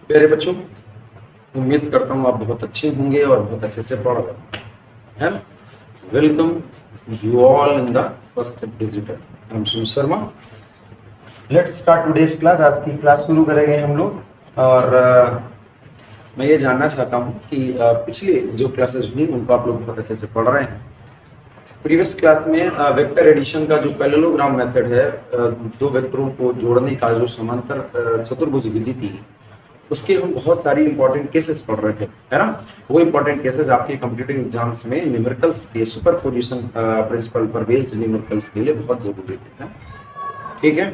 प्यारे बच्चों, उम्मीद करता हूँ आप बहुत अच्छे होंगे और बहुत अच्छे से पढ़ रहे हैं ना। Welcome you all in the first digital. I am Sunil Sharma. Let's start today's class. आज की क्लास शुरू करेंगे हम लोग। और मैं ये जानना चाहता हूँ कि पिछले जो क्लासेस हुई उनको आप लोग बहुत अच्छे से पढ़ रहे हैं। प्रीवियस क्लास में वेक्टर एडिशन का जो पैरेललोग्राम मेथड है, दो वेक्टरों को जोड़ने का जो समांतर चतुर्भुज विधि थी, उसके हम बहुत सारी इंपॉर्टेंट केसेस पढ़ रहे थे, है ना। वो इंपॉर्टेंट केसेस आपके कॉम्पिटिटिव एग्जाम्स में न्यूमेरिकल्स के सुपरपोजिशन प्रिंसिपल पर बेस्ड न्यूमेरिकल्स के लिए बहुत जरूरी थे। ठीक है,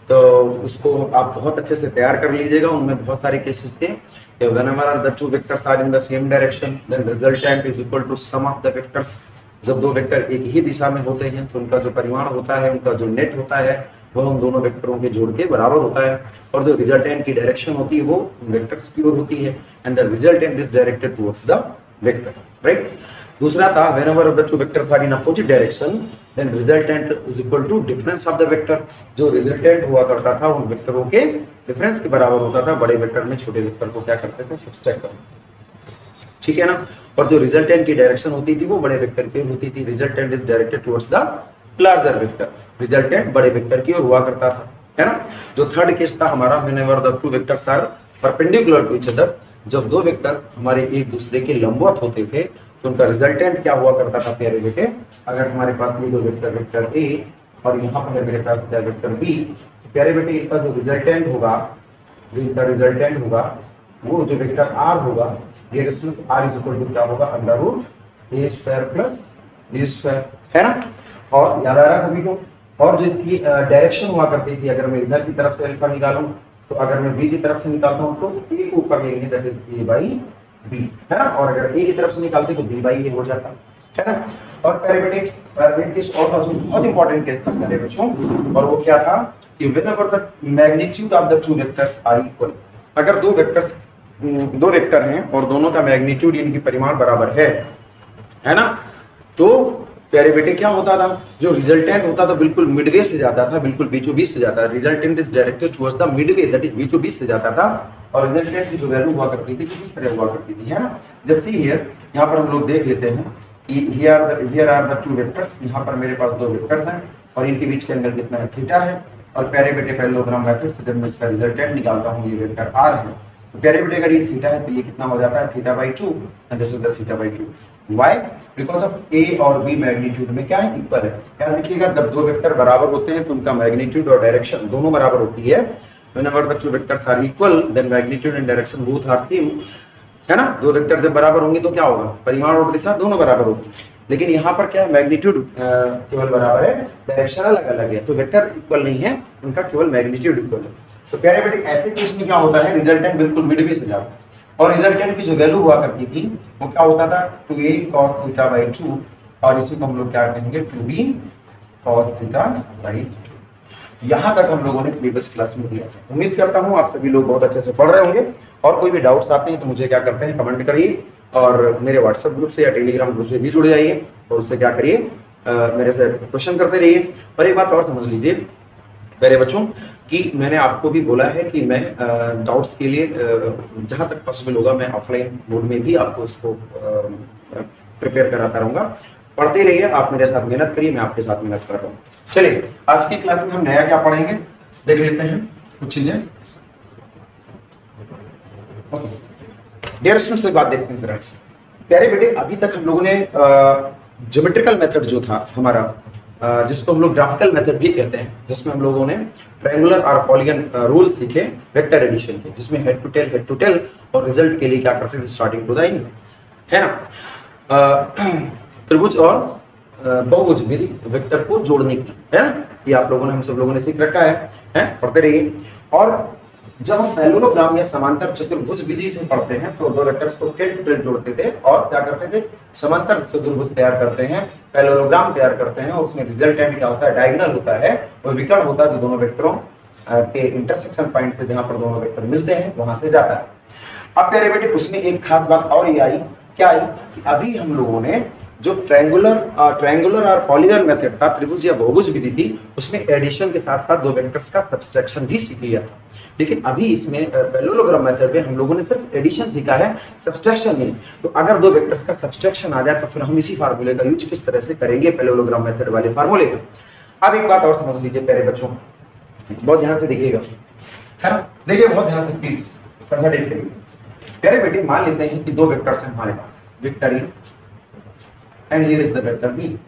तो उसको आप बहुत अच्छे से तैयार कर लीजिएगा। उनमें बहुत सारे केसेस थे। whenever the two vectors are in the same direction, then resultant is equal to sum of the vectors। जब दो वेक्टर एक ही दिशा में होते हैं तो उनका जो परिमाण होता है, उनका जो नेट होता है, वह उन दोनों वेक्टरों के जोड़ के बराबर होता है। और जो रिजल्टेंट की डायरेक्शन होती है वो वेक्टर्स की ओर होती है, and the resultant is directed towards the vector, right. दूसरा था whenever the two vectors are in opposite direction, then resultant is equal to difference of the vector। जो रिजल्टेंट हुआ करता था उन वेक्टरों के डिफरेंस के बराबर होता था। बड़े वेक्टर में छोटे वेक्टर को क्या करते थे, सब्सट्रैक्ट करते, ठीक है ना। और जो रिजल्टेंट की डायरेक्शन होती थी वो बड़े वेक्टर की होती थी। Resultant is directed towards the larger vector. Resultant बड़े वेक्टर की ओर हुआ करता था, है ना। जो थर्ड केस था हमारा whenever the two vectors are perpendicular to each other। जब दो वेक्टर हमारे एक दूसरे के लंबवत होते थे तो उनका रिजल्टेंट क्या हुआ करता था प्यारे बेटे। अगर हमारे पास ये दो वेक्टर, वेक्टर ए और यहाँ पर मेरे पास क्या वेक्टर बी, तो प्यारे बेटे इनका जो रिजल्टेंट होगा, वो जो वेक्टर आर होगा, ये resistance R is equal to क्या होगा, under root A square plus B square, है ना। और याद आ रहा है सभी को। और जो इसकी डायरेक्शन हुआ करती थी, अगर मैं इधर की तरफ से अल्फा निकालूं तो अगर मैं बी की तरफ से निकालता हूं तो ए को ऊपर लेंगे, that is A by B, है ना। और अगर ए की तरफ से निकालते तो बी बाई ए हो जाता, है ना। और प्यारे बेटे एक केस और था जो बहुत इंपॉर्टेंट केस था प्यारे बच्चों, और वो क्या था कि whenever the magnitude of the two vectors are equal. अगर दो वेक्टर हैं और दोनों का मैग्नीट्यूड, इनकी परिमाण बराबर है ना, तो प्यारे बेटे क्या होता था, जो रिजल्टेंट होता था बिल्कुल मिडवे से जाता था, बिल्कुल बीचों बीच से जाता था। Resultant is directed towards the Midway, that is बीचों बीच से जाता था। और रिजल्टेंट की जो वैल्यू हुआ करती थी किस तरह हुआ करती थी, है ना। जैसे हियर यहाँ पर हम लोग देख लेते हैं कि here are the two vectors. यहाँ पर मेरे पास दो वेक्टर्स हैं और इनके बीच का एंगल कितना है, थीटा है। और प्यारे बेटे पैरेललोग्राम मेथड से जब मैं इसका रिजल्टेंट निकालता हूँ, ये वेक्टर आर है, तो प्यारे बेटे अगर ये थीटा है तो ये कितना हो जाता है, theta by 2, and this is the theta by 2। Why? Because of A और बी मैग्नीट्यूड में क्या है, इक्वल है। याद रखिएगा, जब दो वेक्टर बराबर होते हैं तो उनका मैग्नीट्यूड और डायरेक्शन दोनों बराबर होती है। Whenever the two vectors are equal, then magnitude and direction both are same, है ना। दो वेक्टर जब बराबर होंगे तो क्या होगा, परिमाण और दिशा दोनों बराबर होगी। लेकिन यहाँ पर क्या है, मैग्नीट्यूड केवल बराबर है, डायरेक्शन अलग अलग है, तो वेक्टर इक्वल नहीं है, उनका केवल मैग्नीट्यूड इक्वल है। तो प्यारे बेटे ऐसे केस में क्या होता है, रिजल्टेंट बिल्कुल मिडवे से जाता है। और रिजल्टेंट की जो वैल्यू हुआ करती थी वो क्या होता था, 2a cos थीटा बाई 2, और इसी को हम लोग क्या कहेंगे, 2b cos थीटा बाई 2। यहाँ तक हम लोगों ने प्रीवियस क्लास में दिया था। उम्मीद करता हूँ आप सभी लोग बहुत अच्छे से पढ़ रहे होंगे। और कोई भी डाउट्स आते हैं तो मुझे क्या करते हैं, कमेंट करिए, और मेरे व्हाट्सएप ग्रुप से या टेलीग्राम ग्रुप से भी जुड़ जाइए, और उससे क्या करिए, मेरे से क्वेश्चन करते रहिए। और एक बात और समझ लीजिए मेरे बच्चों कि मैंने आपको भी बोला है कि मैं डाउट्स के लिए जहाँ तक पॉसिबल होगा मैं ऑफलाइन मोड में भी आपको उसको प्रिपेयर कराता रहूँगा। पढ़ते रहिए, आप मेरे साथ मेहनत करिए, मैं आपके साथ मेहनत कर रहा हूँ। चलिए आज की क्लास में हम नया क्या पढ़ेंगे देख लेते हैं कुछ चीजें। ओके डियर स्टूडेंट्स, एक बात देखते हैं जरा। प्यारे बेटे अभी तक हम लोगों ने ज्योमेट्रिकल मेथड जो था हमारा, जिसको हम लोग ग्राफिकल मेथड भी कहते हैं, जिसमें हम लोगों ने ट्रायंगुलर और पॉलीगन रूल सीखे वेक्टर एडिशन के, जिसमें हेड टू टेल और रिजल्ट के लिए क्या करते थे, स्टार्टिंग टू द एंड, है ना। त्रिभुज और बहुभुज विधि वेक्टर को जोड़ने की, है ना। ये आप लोगों ने, हम सब लोगों ने सीख रखा है, पढ़ते रहिए। और जब हम पैरेललोग्राम या समांतर चतुर्भुज विधि से पढ़ते हैं तो दो वेक्टर्स को टेल टू टेल जोड़ते थे और क्या करते थे, समांतर चतुर्भुज तैयार करते हैं, पैरेललोग्राम तैयार करते हैं। और उसमें रिजल्टेंट क्या होता है, डायगोनल होता है, वो विकर्ण होता है जो दोनों वेक्टरों के इंटरसेक्शन पॉइंट से, जहां पर दोनों वेक्टर मिलते हैं, वहां से जाता है। अब प्यारे बेटे उसमें एक खास बात और ये आई, क्या है कि अभी हम लोगों ने जो ट्रायंगुलर और पॉलीगन मेथड था, त्रिभुज या बहुभुज विधि थी, उसमें एडिशन के साथ साथ दो वेक्टर्स का सब्सट्रैक्शन भी सीख लिया था। लेकिन अभी इसमें पैरेललोग्राम मेथड में हम लोगों ने सिर्फ एडिशन सीखा है, सब्सट्रैक्शन नहीं। तो अगर दो वेक्टर्स का सब्सट्रैक्शन आ जाए तो फिर हम इसी फार्मूले का यूज किस तरह से करेंगे, पैरेललोग्राम मेथड वाले फार्मूले का। अब एक बात और समझ लीजिए प्यारे बच्चों, बहुत ध्यान से देखिएगा, है ना, देखिए बहुत ध्यान से प्लीज, कंसंट्रेट करिए। प्यारे बेटे मान लेते हैं कि दो वेक्टर्स हैं हमारे पास, vector A and here is the vector B,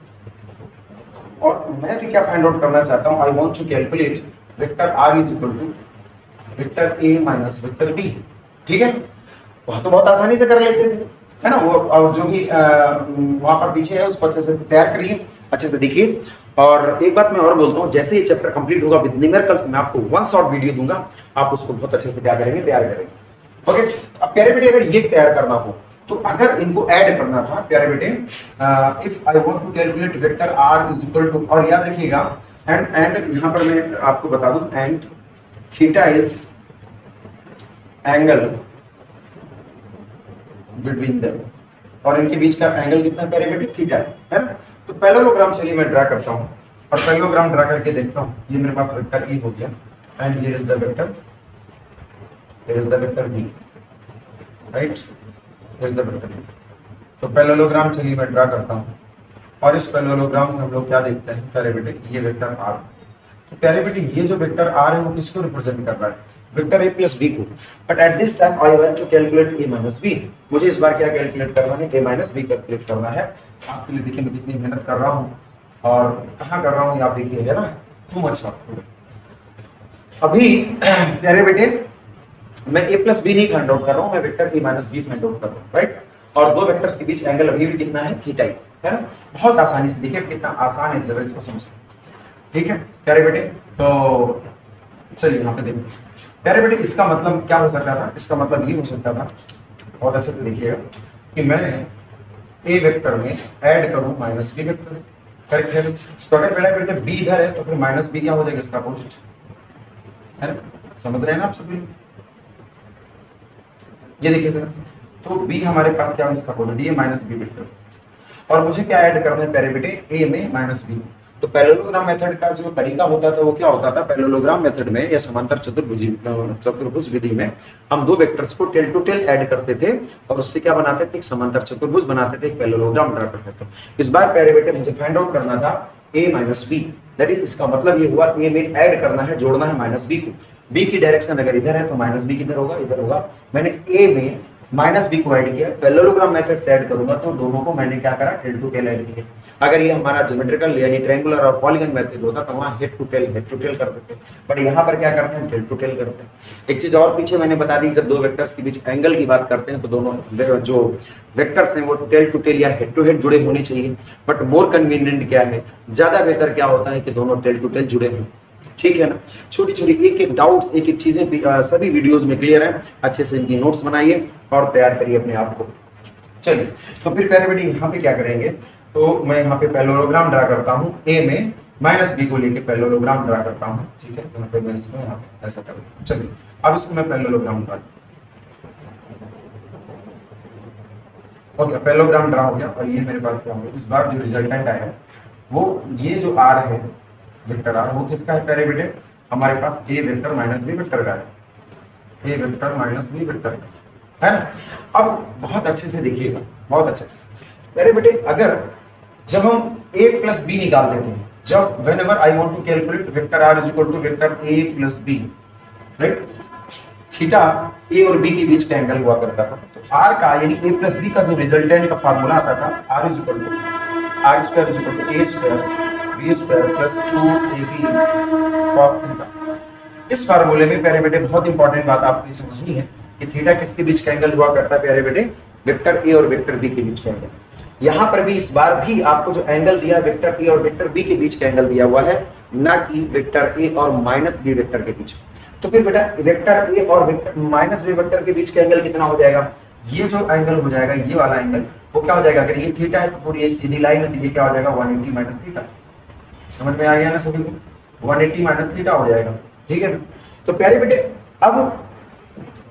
और मैं भी क्या फाइंड आउट करना चाहता हूं, I want to calculate vector R is equal to vector A minus vector B. ठीक है, वह तो बहुत आसानी से कर लेते थे, है ना, वो और जो भी वहां पर पीछे है उसको अच्छे से तैयार करिए, अच्छे से देखिए। और एक बात मैं और बोलता हूँ, जैसे ये चैप्टर कंप्लीट होगा विद न्यूमेरिकल्स, मैं आपको वन शॉट वीडियो दूंगा, आप उसको बहुत अच्छे से क्या करेंगे, तैयार करेंगे। ओके, अब प्यारे बेटे अगर ये तैयार करना हो तो अगर इनको ऐड करना था प्यारे बेटे, if I want to calculate vector R is equal to, और याद रखिएगा एंड यहां पर मैं आपको बता दूं, and theta is angle between them, और इनके बीच का एंगल कितना प्यारे बेटे, थीटा है ना। तो पैरेललोग्राम चलिए मैं ड्रा करता हूं, और पैरेललोग्राम ड्रा करके देखता हूं। ये मेरे पास वेक्टर ए हो गया and here is the vector, here is the vector b, right, here is the vector b। तो पैरेललोग्राम चलिए मैं ड्रा करता हूँ, और इस पैरेललोग्राम से हम लोग क्या देखते हैं प्यारे बेटे, ये वेक्टर r। तो प्यारे बेटे ये जो वेक्टर r है वो किसको रिप्रेजेंट कर रहा है, वेक्टर a प्लस b को। But at this time I want to calculate a minus b, मुझे इस बार क्या कैलकुलेट करना है, a माइनस b कैलकुलेट करना है। आपके लिए देखिए मैं कितनी मेहनत कर रहा हूँ और कहाँ कर रहा हूँ, आप देखिएगा ना, टू मच। अभी प्यारे बेटे मैं a प्लस बी नहीं फाइंड आउट कर रहा हूं, मैं vector a minus B find out कर रहा हूं, राइट। और दो वेक्टर्स के बीच एंगल अभी भी कितना है, थीटा ही है ना। बहुत आसानी से देखिए कितना आसान है, जरा इसको समझते हैं। ठीक है प्यारे बेटे, तो चलिए यहाँ पे देखते हैं। प्यारे बेटे इसका मतलब क्या हो सकता था, इसका मतलब ये हो सकता था, बहुत अच्छे से देखिएगा, कि मैं a वेक्टर में ऐड करूं माइनस बी वेक्टर, करेक्ट है। तो अगर प्यारे बेटे b इधर है तो फिर माइनस बी क्या हो जाएगा, इसका अपोजिट, है ना, समझ रहे हैं ना आप सभी। ये देखिए तो b हमारे पास क्या है, इसका अपोजिट, ये माइनस बी वेक्टर, और मुझे क्या ऐड करना है प्यारे बेटे, a में माइनस बी। तो पैरेललोग्राम मेथड का जो तरीका होता था वो क्या होता था, पैरेललोग्राम मेथड में या समांतर चतुर्भुज विधि में हम दो वेक्टर्स को टेल टू टेल ऐड करते थे, और उससे क्या बनाते थे, एक समांतर चतुर्भुज बनाते थे, एक पैरेललोग्राम ड्रा करते थे। इस बार प्यारे बेटे मुझे फाइंड आउट करना था a minus B, that is इसका मतलब ये हुआ a में ऐड करना है, जोड़ना है माइनस बी को। b की डायरेक्शन अगर इधर है तो माइनस बी किधर होगा, इधर होगा। मैंने a में माइनस बी को ऐड किया, पैरेललोग्राम मेथड से ऐड करूंगा तो दोनों को मैंने क्या करा, टेल टू टेल ऐड किया। अगर ये हमारा ज्योमेट्रिकल यानी ट्रायंगुलर और पॉलीगन मेथड होता तो वहां हेड टू टेल करते थे, बट यहाँ पर क्या करते हैं, टेल टू टेल करते हैं। एक चीज और पीछे मैंने बता दी, जब दो वेक्टर्स के बीच एंगल की बात करते हैं तो दोनों जो वेक्टर्स हैं वो टेल टू टेल या हेड टू हेड जुड़े होने चाहिए। बट मोर कन्वीनियंट क्या है, ज्यादा बेहतर क्या होता है कि दोनों टेल टू टेल जुड़े हों, ठीक है ना। छोटी छोटी एक एक डाउट्स, एक एक चीजें सभी वीडियोस में क्लियर है, अच्छे से इनकी नोट्स बनाइए और तैयार करिए अपने आप को। चलिए तो फिर प्यारे बेटे यहाँ पे क्या करेंगे, तो मैं यहाँ पे पैरेललोग्राम ड्रा करता हूँ, a में माइनस बी को लेके पैरेललोग्राम ड्रा करता हूँ, ठीक है। यहाँ पे मैं इसको यहाँ पे ऐसा करूँगा। चलिए अब इसको मैं parallelogram draw, okay parallelogram draw हो गया, और ये मेरे पास क्या होगा, इस बार जो रिजल्टेंट आया वो ये जो r है वेक्टर आर, वो किसका है प्यारे बेटे, हमारे पास a vector minus B vector का है, a vector minus B vector है ना। अब बहुत अच्छे से देखिएगा, बहुत अच्छे से प्यारे बेटे, अगर जब हम a प्लस बी निकाल देते हैं, जब whenever I want to calculate vector r is equal to vector a plus B, right, theta a और b के बीच का एंगल हुआ करता था, तो r का यानी a प्लस b का जो रिजल्टेंट का फार्मूला आता था, r is equal to r square is equal to a square b square plus 2ab cos theta. इस फार्मूले में प्यारे बेटे बहुत इंपॉर्टेंट बात आपको ये समझनी है कि थीटा किसके बीच का एंगल हुआ करता है प्यारे बेटे, वेक्टर a और वेक्टर b के बीच का एंगल। यहाँ पर भी इस बार भी आपको जो एंगल दिया वेक्टर a और वेक्टर b के बीच का एंगल दिया हुआ है, ना कि वेक्टर a और माइनस b वेक्टर के बीच। तो फिर बेटा वेक्टर a और वेक्टर माइनस b वेक्टर के बीच का एंगल कितना हो जाएगा, ये जो एंगल हो जाएगा, ये वाला एंगल वो क्या हो जाएगा, अगर ये थीटा है तो पूरी सीधी लाइन है, तो ये क्या हो जाएगा 180 माइनस थीटा। समझ में आ गया ना सभी को, 180 माइनस थीटा हो जाएगा, ठीक है। तो प्यारे बेटे अब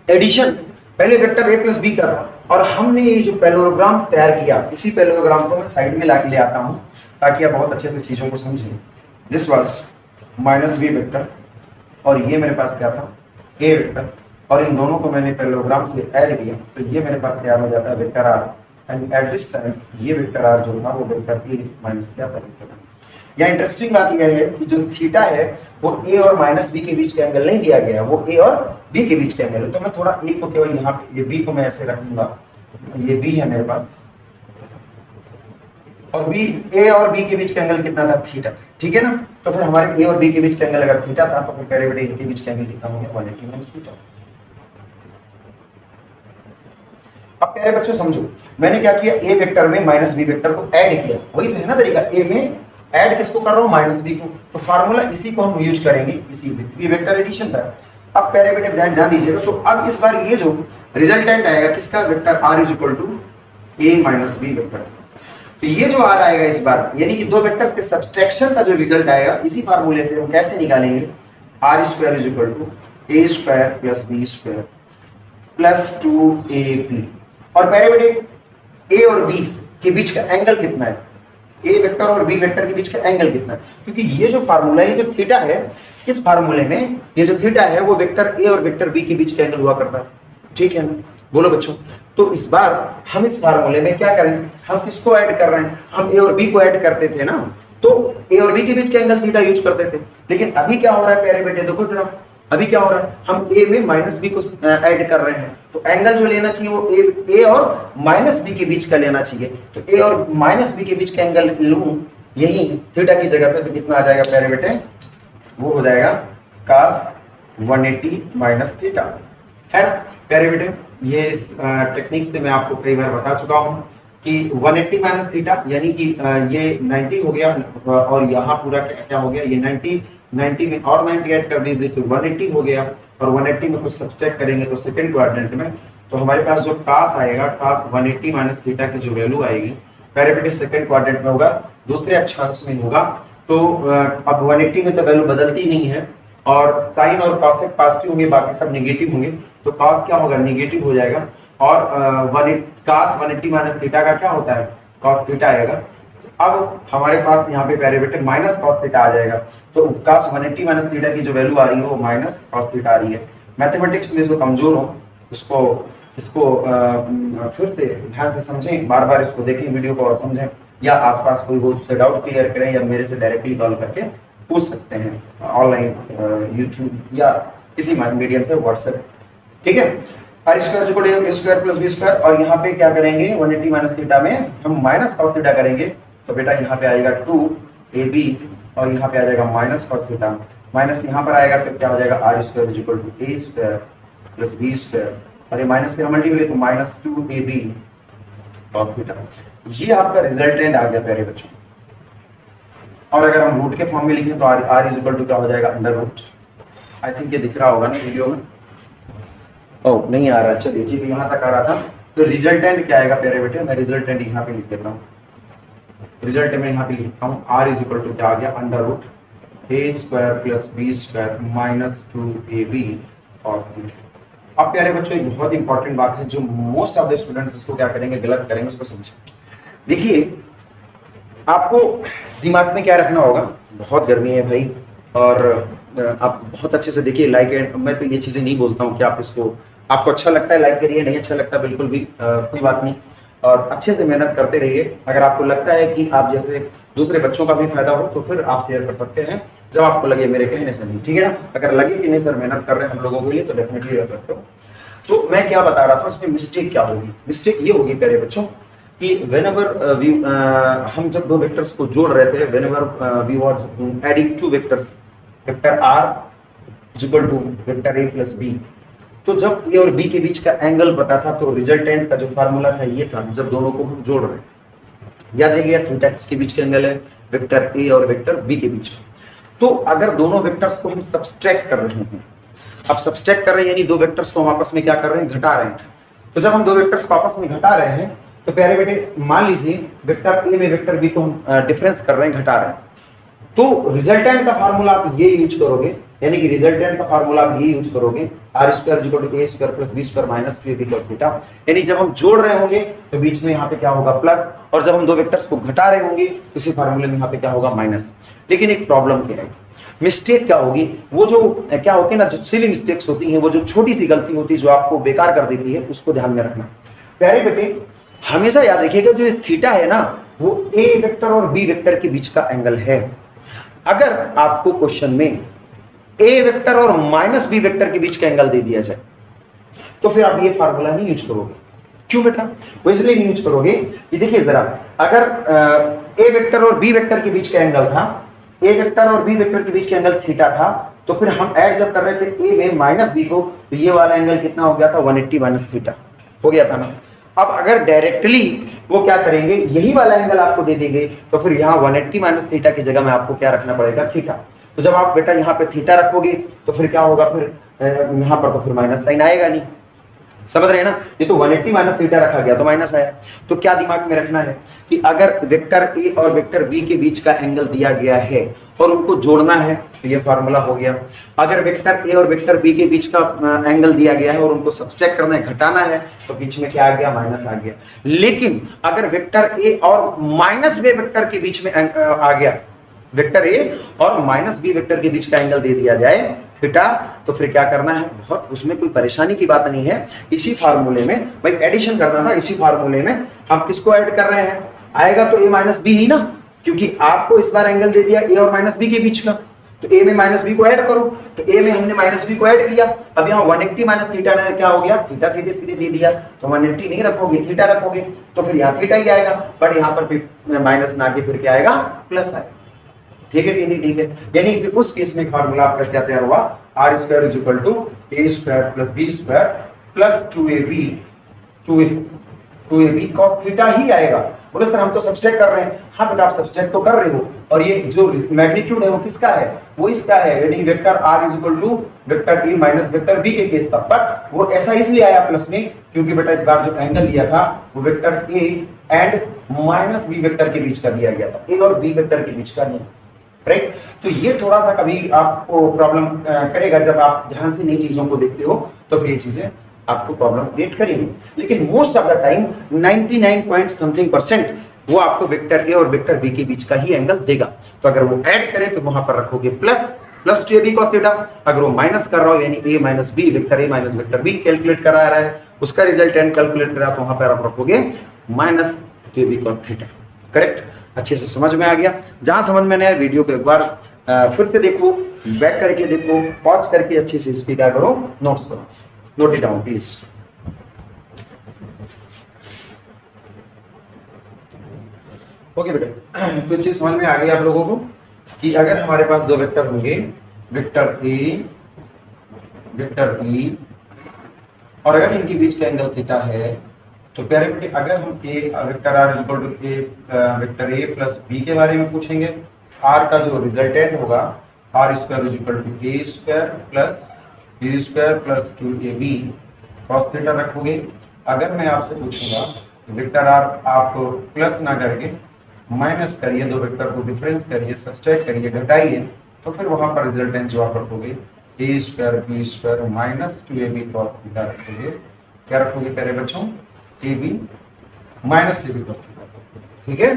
एडिशन, पहले वेक्टर a प्लस बी का था और हमने ये जो पैरेललोग्राम तैयार किया, इसी पैरेललोग्राम को मैं साइड में ला के ले आता हूँ ताकि आप बहुत अच्छे से चीजों को समझें। This was minus B vector और ये मेरे पास क्या था, ए वेक्टर, और इन दोनों को मैंने पैरेललोग्राम से ऐड किया तो ये मेरे पास तैयार हो जाता है vector R. And at this time ये वेक्टर आर जो था वो वेक्टर ए माइनस क्या था। यहाँ इंटरेस्टिंग बात यह है कि जो थीटा है वो ए और माइनस बी के बीच का एंगल नहीं दिया गया है, वो ए और बी के बीच का एंगल है। तो मैं थोड़ा ए को केवल यहाँ पे, ये बी को मैं ऐसे रखूंगा, ये बी है मेरे पास, और बी, ए और बी के बीच का एंगल कितना था, थीटा, ठीक है ना। तो फिर हमारे ए और बी के बीच का एंगल अगर थीटा था तो फिर प्यारे बेटे ए के बीच का एंगल कितना हो गया, 180 माइनस थीटा। अब प्यारे बच्चों समझो, मैंने क्या किया, ए वेक्टर में माइनस बी वेक्टर को ऐड किया, वही तो है ना तरीका, ए में ऐड किसको कर रहा हूं, माइनस बी को। तो फार्मूला इसी को हम यूज करेंगे, इसी बी वेक्टर एडिशन का। अब प्यारे बेटे ध्यान दीजिएगा, तो अब इस बार ये जो रिजल्टेंट आएगा किसका, vector R is equal to A minus B vector. तो ये जो आर आएगा इस बार, यानी कि दो वेक्टर्स के सब्सट्रैक्शन का जो रिजल्ट आएगा, इसी फार्मूले से हम कैसे निकालेंगे, R square is equal to A square plus B square plus 2ab। और प्यारे बेटे ए और बी के बीच का एंगल कितना है, ए वेक्टर और बी वेक्टर के बीच का एंगल कितना है, क्योंकि ये जो फार्मूला है, ये जो थीटा है, इस फार्मूले में ये जो थीटा है वो वेक्टर ए और वेक्टर बी के बीच का एंगल हुआ करता है, ठीक है ना। बोलो बच्चों, तो इस बार हम इस फार्मूले में क्या करें, हम किसको ऐड कर रहे हैं, हम ए और बी को ऐड करते थे ना, तो ए और बी के बीच का एंगल थीटा यूज करते थे। लेकिन अभी क्या हो रहा है प्यारे बेटे, देखो जरा, अभी क्या हो रहा है, हम ए में माइनस बी को ऐड कर रहे हैं, तो एंगल जो लेना चाहिए वो ए और माइनस बी के बीच का लेना चाहिए। तो ए और माइनस बी के बीच का एंगल लूं यही थीटा की जगह पे, तो कितना आ जाएगा प्यारे बेटे, वो हो जाएगा cos 180 माइनस थीटा, है ना प्यारे बेटे। ये इस टेक्निक से मैं आपको कई बार बता चुका हूं कि 180 माइनस थीटा यानी कि ये 90 हो गया, और यहाँ पूरा क्या हो गया, ये 90 में और 90 ऐड कर दीजिए तो 180 हो गया, और 180 में कुछ सब्सट्रैक्ट करेंगे तो सेकंड क्वाड्रेंट में, तो हमारे पास जो cos आएगा, cos 180 माइनस थीटा की जो वैल्यू आएगी प्यारे बेटे सेकंड क्वाड्रेंट में होगा, दूसरे अक्षांश में होगा। तो अब 180 में तो वैल्यू बदलती नहीं है, और साइन और कॉसेक पॉजिटिव होंगे, बाकी सब नेगेटिव होंगे, तो cos क्या होगा, नेगेटिव हो जाएगा। और cos 180 माइनस थीटा का क्या होता है, cos थीटा आएगा। अब हमारे पास यहाँ पे प्यारे बेटे माइनस cos थीटा आ जाएगा, तो cos 180 माइनस थीटा की जो वैल्यू आ रही है वो माइनस cos थीटा आ रही है। मैथमेटिक्स में जो कमजोर हो इसको फिर से ध्यान से समझें, बार बार इसको देखें वीडियो को और समझें, या आसपास कोई हो उससे डाउट क्लियर करें, या मेरे से डायरेक्टली कॉल करके पूछ सकते हैं ऑनलाइन यूट्यूब या किसी मीडियम से व्हाट्सएप, ठीक है। R square equal to A square plus B square, और यहाँ पे क्या करेंगे 180 माइनस थीटा में हम माइनस cos थीटा करेंगे, तो बेटा यहाँ पे आएगा 2ab, और यहाँ पे आ जाएगा माइनस cos थीटा, माइनस यहाँ पर आएगा तो क्या हो जाएगा R square equal to A square plus B square, और ये माइनस के मल्टीप्लाई तो माइनस 2ab cos थीटा। ये आपका रिजल्टेंट आ गया प्यारे बच्चों। और अगर हम रूट के फॉर्म में लिखें तो आर इज इक्वल टू क्या हो जाएगा, अंडर रूट। आई थिंक ये दिख रहा होगा ना वीडियो में, ओह नहीं आ रहा, चलिए ठीक है, यहाँ तक आ रहा था। तो रिजल्टेंट क्या आएगा प्यारे बेटे, मैं रिजल्टेंट यहाँ पे लिख देता हूँ, रिजल्ट में यहाँ पे लिखता हूँ आर इज इक्वल टू क्या आ गया, under root A square plus B square minus 2ab cos theta. अब प्यारे बच्चों एक बहुत इंपॉर्टेंट बात है जो मोस्ट ऑफ द स्टूडेंट्स इसको क्या करेंगे, गलत करेंगे, उसको समझें। देखिए आपको दिमाग में क्या रखना होगा, बहुत गर्मी है भाई, और आप बहुत अच्छे से देखिए लाइक एंड, मैं तो ये चीजें नहीं बोलता हूँ कि आप इसको, आपको अच्छा लगता है लाइक करिए, नहीं अच्छा लगता बिल्कुल भी कोई बात नहीं, और अच्छे से मेहनत करते रहिए। अगर आपको लगता है कि आप जैसे दूसरे बच्चों का भी फायदा हो तो फिर आप शेयर कर सकते हैं, जब आपको लगे मेरे कहने से नहीं, ठीक है ना। अगर लगे कि नहीं सर मेहनत कर रहे हैं हम लोगों के लिए तो डेफिनेटली कर सकते हो। तो मैं क्या बता रहा था, उसमें मिस्टेक क्या होगी, मिस्टेक ये होगी प्यारे बच्चों कि व्हेनेवर हम जब दो वेक्टर्स को जोड़ रहे थे, whenever we was adding two vectors, vector R is equal to vector A plus B, तो जब ए और बी के बीच का एंगल पता था तो रिजल्टेंट का जो फार्मूला था ये था, जब दोनों को हम जोड़ रहे थे, याद रखिएगा थीटा किसके बीच का एंगल है, वेक्टर ए और वेक्टर बी के बीच का। तो अगर दोनों वेक्टर्स को हम सब्सट्रैक्ट कर रहे हैं, अब सब्सट्रैक्ट कर रहे हैं यानी दो वेक्टर्स को हम आपस में क्या कर रहे हैं, घटा रहे हैं, तो जब हम दो वेक्टर्स को आपस में घटा रहे हैं तो प्यारे बेटे मान लीजिए वेक्टर ए में वेक्टर बी को हम डिफरेंस कर रहे हैं, घटा रहे हैं, तो रिजल्टेंट का फार्मूला आप ये यूज करोगे यानी कि रिजल्टेंट का फार्मूला आप ये यूज करोगे, R square equal to A square plus B square minus 2ab cos theta. यानी जब हम जोड़ रहे होंगे तो बीच में यहाँ पे क्या होगा प्लस, और जब हम दो वेक्टर्स को घटा रहे होंगे तो इसी फार्मूले में यहाँ पे क्या होगा माइनस। लेकिन एक प्रॉब्लम क्या है, मिस्टेक क्या होगी, वो जो क्या होती है ना, जो सिली मिस्टेक्स होती हैं, वो जो छोटी सी गलती होती है जो आपको बेकार कर देती है, उसको ध्यान में रखना। प्यारे बेटे हमेशा याद रखिएगा जो थीटा है ना, वो ए वेक्टर और बी वेक्टर के बीच का एंगल है। अगर आपको क्वेश्चन में ए वेक्टर और माइनस बी वेक्टर के बीच का एंगल दे दिया जाए तो फिर आप ये फार्मूला नहीं यूज करोगे। क्यों बेटा? वो इसलिए नहीं यूज करोगे कि देखिए जरा, अगर ए वेक्टर और बी वेक्टर के बीच का एंगल था, ए वेक्टर और बी वेक्टर के बीच का एंगल थीटा था, तो फिर हम ऐड जब कर रहे थे ए में माइनस बी को, तो ये वाला एंगल कितना हो गया था 180 माइनस थीटा हो गया था ना। अब अगर डायरेक्टली वो क्या करेंगे, यही वाला एंगल आपको दे देंगे, तो फिर यहाँ 180 माइनस थीटा की जगह में आपको क्या रखना पड़ेगा थीटा। तो जब आप बेटा यहाँ पे थीटा रखोगे तो फिर क्या होगा, फिर यहाँ पर तो फिर माइनस साइन आएगा नहीं, समझ रहे हैं ना। ये तो 180 माइनस थीटा रखा गया तो माइनस आया। तो क्या दिमाग में रखना है कि अगर वेक्टर ए और वेक्टर बी के बीच का एंगल दिया गया है और उनको जोड़ना है तो ये फार्मूला हो गया। अगर वेक्टर ए और वेक्टर बी के बीच का एंगल दिया गया है और उनको सब्सट्रैक्ट करना है, घटाना है, तो बीच में क्या आ गया माइनस आ गया। लेकिन अगर वेक्टर ए और माइनस बी वेक्टर के बीच में आ गया, वेक्टर ए और माइनस बी वेक्टर के बीच का एंगल दे दिया जाए थीटा, तो फिर क्या करना है, बहुत उसमें कोई परेशानी की बात नहीं है। इसी फार्मूले में भाई एडिशन करना था, इसी फार्मूले में हम किसको ऐड कर रहे हैं, आएगा तो ए माइनस बी ही ना, क्योंकि आपको इस बार एंगल दे दिया ए और माइनस बी के बीच का, तो ए में माइनस बी को ऐड करो। तो ए में हमने माइनस बी को ऐड किया, अब यहाँ 180 माइनस थीटा ने क्या हो गया, थीटा सीधे सीधे दे दिया, तो 180 नहीं रखोगे थीटा रखोगे, तो फिर यहाँ थीटा ही आएगा, बट यहाँ पर माइनस ना के फिर क्या आएगा प्लस आएगा। ठीक है ठीक है। यानी कि उस केस में फार्मूला आपका क्या तैयार हुआ, R square is equal to A square plus B square plus 2ab cos theta ही आएगा। बोले सर हम तो सब्सट्रैक्ट कर रहे हैं। हाँ बेटा आप सब्सट्रैक्ट तो कर रहे हो, और ये जो मैग्नीट्यूड है वो किसका है, वो इसका है, यानी vector R is equal to vector A minus vector B के केस का। बट वो ऐसा इसलिए आया प्लस में क्योंकि बेटा इस बार जो एंगल लिया था वो vector A and minus B vector के बीच का दिया गया था, ए और बी वेक्टर के बीच का नहीं, राइट। तो ये थोड़ा सा कभी आपको प्रॉब्लम करेगा, जब आप ध्यान से नई चीजों को देखते हो तो फिर ये चीजें आपको प्रॉब्लम क्रिएट करेंगी। लेकिन most of the time 99 point something percent वो आपको वेक्टर ए और वेक्टर बी के बीच का ही एंगल देगा। तो अगर वो ऐड करे तो वहां पर रखोगे प्लस 2ab cos थीटा, अगर वो माइनस कर रहा हो यानी a minus B, vector a minus vector B calculate करा रहा है, उसका रिजल्टेंट कैलकुलेट करा, तो वहां पर आप रखोगे minus 2ab cos theta. Correct, अच्छे से समझ में आ गया। जहां समझ में नहीं आया वीडियो को एक बार फिर से देखो, बैक करके देखो, पॉज करके अच्छे से इसकी क्या करो, नोट्स करो, note it down please. Okay बेटा, तो चीज समझ में आ गई आप लोगों को कि अगर हमारे पास दो वेक्टर होंगे, वेक्टर ए वेक्टर बी, और अगर इनके बीच का एंगल थीटा है, तो प्यारे बेटे अगर हम a vector R equal to a vector A plus B के बारे में पूछेंगे, आर का जो रिजल्टेंट होगा R square equal to A square plus B square plus 2ab cos theta रखोगे। अगर मैं आपसे पूछूंगा वेक्टर आर आप प्लस ना करके माइनस करिए, दो वेक्टर को डिफरेंस करिए, सब्सट्रैक्ट करिए, घटाइए, तो फिर वहां पर रिजल्टेंट जो आप रखोगे A square B square minus 2ab cos theta रखोगे। क्या रखोगे प्यारे बच्चों, A B minus A B cos theta. ठीक है,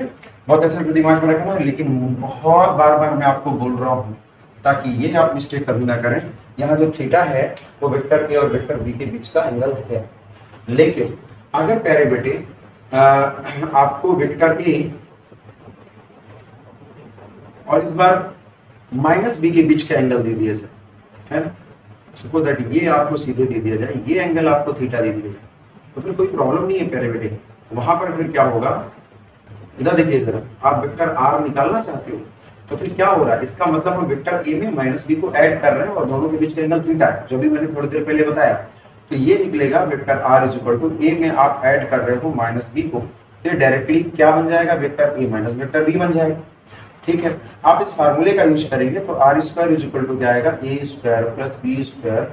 बहुत अच्छे से दिमाग में रखना। लेकिन बहुत बार बार मैं आपको बोल रहा हूँ ताकि ये आप मिस्टेक कभी ना करें, यहाँ जो थीटा है वो वेक्टर ए और वेक्टर बी के बीच का एंगल है। लेकिन अगर प्यारे बेटे आपको वेक्टर ए और इस बार माइनस बी के बीच का एंगल दे दिया जाए, है सपोज दैट ये आपको सीधे दे दिया जाए, ये एंगल आपको थीटा दे दिया जाए, तो फिर कोई प्रॉब्लम नहीं है प्यारे बेटे। वहां पर फिर क्या होगा, इधर देखिए जरा, आप वेक्टर आर निकालना चाहते हो तो फिर क्या हो रहा है, इसका मतलब हम वेक्टर ए में माइनस बी को ऐड कर रहे हैं और दोनों के बीच का एंगल थीटा है, जो भी मैंने थोड़ी देर पहले बताया। तो ये निकलेगा vector R is equal to A में आप ऐड कर रहे हो माइनस बी को, फिर डायरेक्टली क्या बन जाएगा, vector A minus vector B बन जाएगा। ठीक है, आप इस फार्मूले का यूज करेंगे तो R square is equal to क्या आएगा, A square plus B square.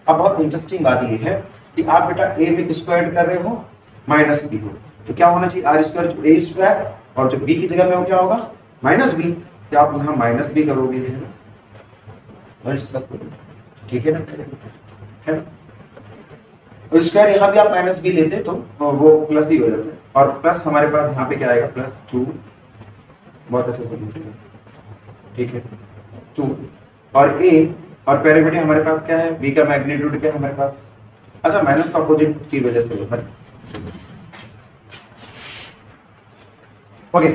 अब बहुत इंटरेस्टिंग बात ये है कि आप बेटा ए में किसको ऐड कर रहे हो, माइनस बी को, तो क्या होना चाहिए आर स्क्वायर ए स्क्वायर, और जो बी की जगह में वो क्या होगा माइनस बी, तो आप यहाँ माइनस बी करोगे, और इसका ठीक है ना, है ना। तो स्क्वायर यहाँ पे आप माइनस बी लेते तो वो प्लस ही हो जाता है, और प्लस हमारे पास यहाँ पे क्या आएगा +2, बहुत अच्छे से लिखेंगे, ठीक है 2 और a और पेरिमीटर हमारे पास क्या है, b का मैग्नीट्यूड क्या है हमारे पास, अच्छा माइनस का अपोजिट की वजह से होगा, ओके।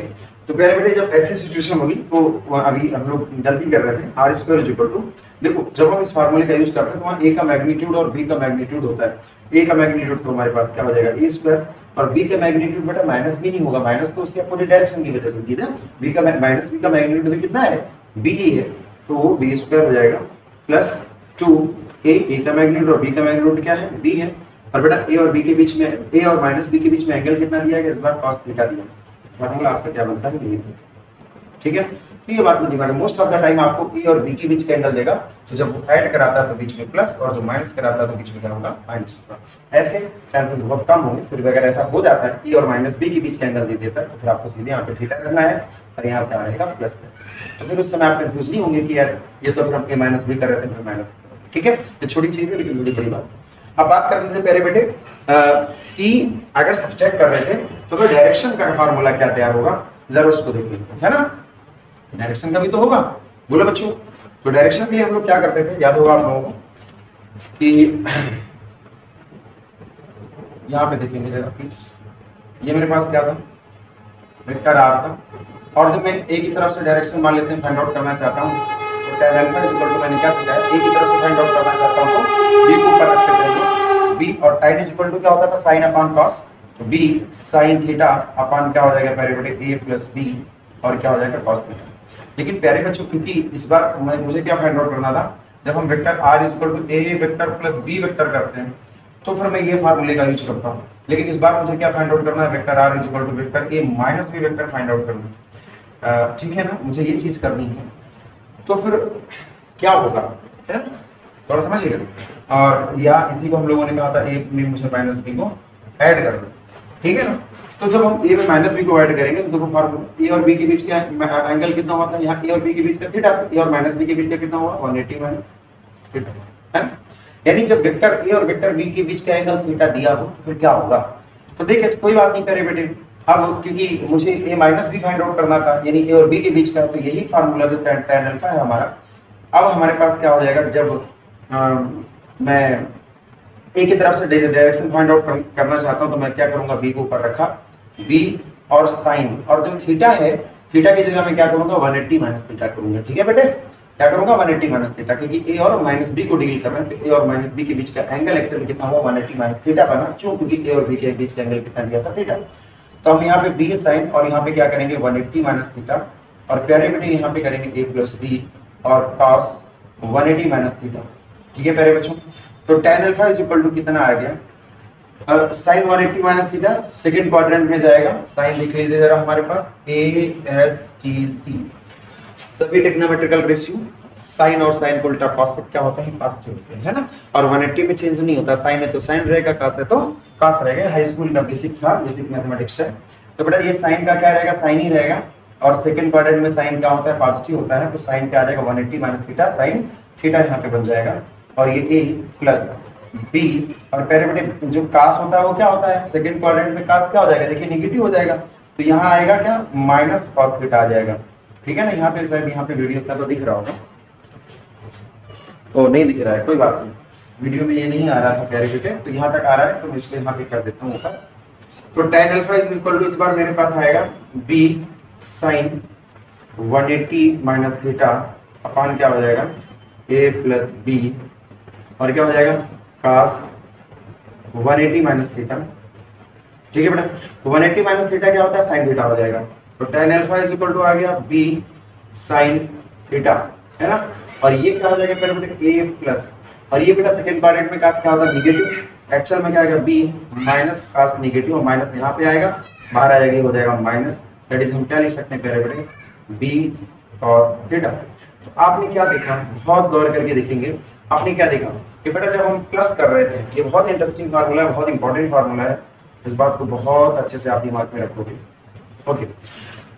तो पेरिमीटर जब ऐसी सिचुएशन होगी तो अभी हम लोग गलती कर रहे थे, R square is equal to, देखो जब हम इस फार्मूले का यूज करते हैं तो वहाँ a का मैग्नीट्यूड और b का मैग्नीट्यूड होता है। a का मैग्नीट्यूड तो हमारे पास क्या हो जाएगा a स्क्वायर, और b का मैग्नीट्यूड बेटा माइनस b नहीं होगा, माइनस तो उसके अपोजिट डायरेक्शन की वजह से सीधा b का माइनस b का मैग्नीट्यूड भी कितना है b ही है, तो वो b स्क्वायर हो जाएगा +2 a का मैग्नीट्यूड और b का मैग्नीट्यूड क्या है b है, और बेटा a और b के बीच में a और माइनस b के बीच में एंगल कितना दिया गया, इस बार cos थीटा दिया, फार्मूला आपका क्या बनता है ये, ठीक है। तो ये बात मुझे मालूम, मोस्ट ऑफ द टाइम आपको ए और बी के बीच का एंगल देगा, तो जब वो ऐड कराता है तो बीच में प्लस, और जो माइनस कराता है तो बीच में क्या होगा माइनस होगा, ऐसे चांसेस बहुत कम होंगे। फिर अगर ऐसा हो जाता है ए और माइनस बी के बीच का एंगल दे देता है तो फिर आपको सीधे यहाँ पे थीटा करना है और यहाँ पे आएगा प्लस, तो फिर उस समय आप कंफ्यूज नहीं होंगे कि यार ये तो फिर हम ए माइनस बी कर रहे थे फिर माइनस, ठीक है। ये छोटी चीज है लेकिन बड़ी बड़ी बात है। अब बात कर लेते हैं प्यारे बेटे कि अगर सब्सट्रैक्ट कर रहे थे तो फिर डायरेक्शन का फार्मूला क्या तैयार होगा, जरा उसको देख लेते हैं, है ना। डायरेक्शन का भी तो होगा, बोलो बच्चों। तो डायरेक्शन के लिए हम लोग क्या करते थे, याद होगा आप लोगों को कि यहाँ पे देखेंगे जरा प्लीज, ये मेरे पास क्या था वेक्टर आर था, और जब मैं ए की तरफ से डायरेक्शन मान लेते हैं फाइंड आउट करना चाहता हूँ तो tan alpha is equal to, मैंने क्या सीखा है, ए की तरफ से फाइंड आउट करना चाहता हूँ तो बी को ऊपर रखते थे, बी और tan इज इक्वल टू क्या होता था sin अपॉन cos, तो b sin थीटा अपॉन क्या हो जाएगा पेरिमीटर a प्लस b और क्या हो जाएगा cos थीटा। लेकिन प्यारे बच्चों क्योंकि इस बार मुझे क्या फाइंड आउट करना था, जब हम vector r is equal to a vector plus b vector करते हैं तो फिर मैं ये फार्मूले का यूज करता हूँ, लेकिन इस बार मुझे क्या फाइंड आउट करना है, vector r is equal to vector a minus b vector find out करना है, ठीक है ना, मुझे ये चीज करनी है। तो फिर क्या होगा, है ना, थोड़ा समझिएगा। और या इसी को हम लोगों ने कहा था a में मुझे माइनस b को ऐड करना, ठीक है ना। तो जब हम a में माइनस b को ऐड करेंगे तो देखो फार्मूला a और b के बीच का एंगल कितना होता है, यहाँ a और b के बीच का थीटा, a और माइनस b के बीच का कितना होगा 180 माइनस थीटा, है ना। यानी जब वेक्टर a और वेक्टर b के बीच का एंगल थीटा दिया हो तो फिर क्या होगा, तो देखिए कोई बात नहीं करे बेटे, अब क्योंकि मुझे a minus b find out करना था यानी a और b के बीच का, तो यही फार्मूला जो tan अल्फा है हमारा, अब हमारे पास क्या हो जाएगा, जब मैं a की तरफ से डायरेक्शन फाइंड आउट करना चाहता हूं तो मैं क्या करूंगा, b को ऊपर रखा, b और sin, और जो थीटा है थीटा की जगह मैं क्या करूंगा 180 माइनस थीटा करूंगा, ठीक है बेटे, क्या करूंगा 180 माइनस थीटा, क्योंकि a और माइनस b को डील कर रहे हैं तो a और माइनस b के बीच का एंगल एक्चुअली कितना हुआ 180 माइनस थीटा बना, क्यों, क्योंकि a और b के बीच का एंगल कितना दिया था थीटा। तो हम यहाँ पे b sin और यहाँ पे क्या करेंगे 180 माइनस थीटा, और प्यारे बेटे यहाँ पे करेंगे a प्लस b और cos 180 माइनस थीटा, ठीक है प्यारे बच्चों। तो tan alpha is equal to कितना आ गया, sin 180 minus theta second quadrant में जाएगा, sin लिख लीजिए जरा हमारे पास ASTC, सभी ट्रिग्नोमेट्रिकल रेशियो sin और sin को उल्टा cos क्या होता है पॉजिटिव होता है ना, और 180 में चेंज नहीं होता, sin है तो sin रहेगा, cos है तो cos रहेगा, हाई स्कूल का बेसिक था, बेसिक मैथमेटिक्स है। तो बेटा ये sin का क्या रहेगा, sin ही रहेगा, और सेकंड क्वाड्रेंट में sin क्या होता है पॉजिटिव होता है, तो sin क्या आ जाएगा 180 माइनस थीटा, sin थीटा यहाँ पे बन जाएगा, और ये a प्लस b, और पेरिमीटर जो cos होता है वो क्या होता है, सेकंड क्वाड्रेंट में cos क्या हो जाएगा, देखिए नेगेटिव हो जाएगा, तो यहाँ आएगा क्या माइनस cos थीटा आ जाएगा, ठीक है ना। यहाँ पे शायद यहाँ पे वीडियो का तो दिख रहा होगा, ओ नहीं दिख रहा है, कोई बात नहीं, वीडियो में ये नहीं आ रहा था पेरिमीटर, तो यहाँ तक आ रहा है तो मैं इसको यहाँ पे कर देता हूँ ऊपर। तो tan alpha is equal to इस बार मेरे पास आएगा b sin 180 minus theta upon क्या हो जाएगा a प्लस b, और क्या हो जाएगा cos 180 माइनस थीटा, ठीक है बेटा। 180 माइनस थीटा क्या होता है sin थीटा हो जाएगा, तो tan alpha is equal to आ गया b sin थीटा, है ना। और ये क्या हो जाएगा पहले बेटा a प्लस, और ये बेटा सेकंड क्वाड्रेंट में cos क्या होता है नेगेटिव, एक्चुअल में क्या आएगा b माइनस cos नेगेटिव, और माइनस यहाँ पे आएगा बाहर आ जाएगा, ये हो जाएगा माइनस, दैट इज हम क्या लिख सकते हैं पहले बेटे b cos थीटा। तो आपने क्या देखा, बहुत गौर करके देखेंगे, आपने क्या देखा कि बेटा जब हम प्लस कर रहे थे, ये बहुत इंटरेस्टिंग फार्मूला है, बहुत इंपॉर्टेंट फार्मूला है, इस बात को बहुत अच्छे से आप दिमाग में रखोगे, ओके।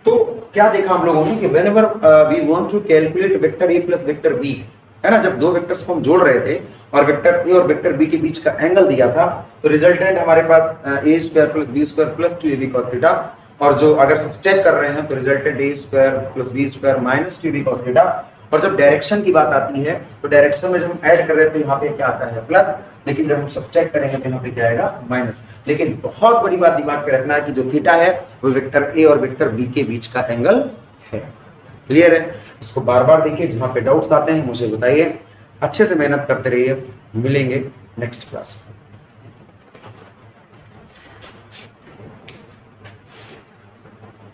तो क्या देखा हम लोगों ने कि whenever we want to calculate vector a plus vector b, है ना। जब दो वेक्टर्स को हम जोड़ रहे थे और वेक्टर ए और वेक्टर बी के बीच का एंगल दिया था, तो रिजल्टेंट हमारे पास A square plus B square plus 2ab cos theta, और जो अगर सब्सट्रैक्ट कर रहे हैं तो resultant A square plus B square minus 2ab cos theta. और जब डायरेक्शन की बात आती है तो डायरेक्शन में जब हम ऐड कर रहे हैं तो यहाँ पे क्या आता है प्लस, लेकिन जब हम सब्सट्रैक्ट करेंगे तो यहाँ पे क्या आएगा माइनस। लेकिन बहुत बड़ी बात दिमाग पे रखना है कि जो थीटा है वो वेक्टर ए और वेक्टर बी के बीच का एंगल है। क्लियर है? इसको बार बार देखिए, जहाँ पे डाउट्स आते हैं मुझे बताइए, अच्छे से मेहनत करते रहिए। मिलेंगे नेक्स्ट क्लास में।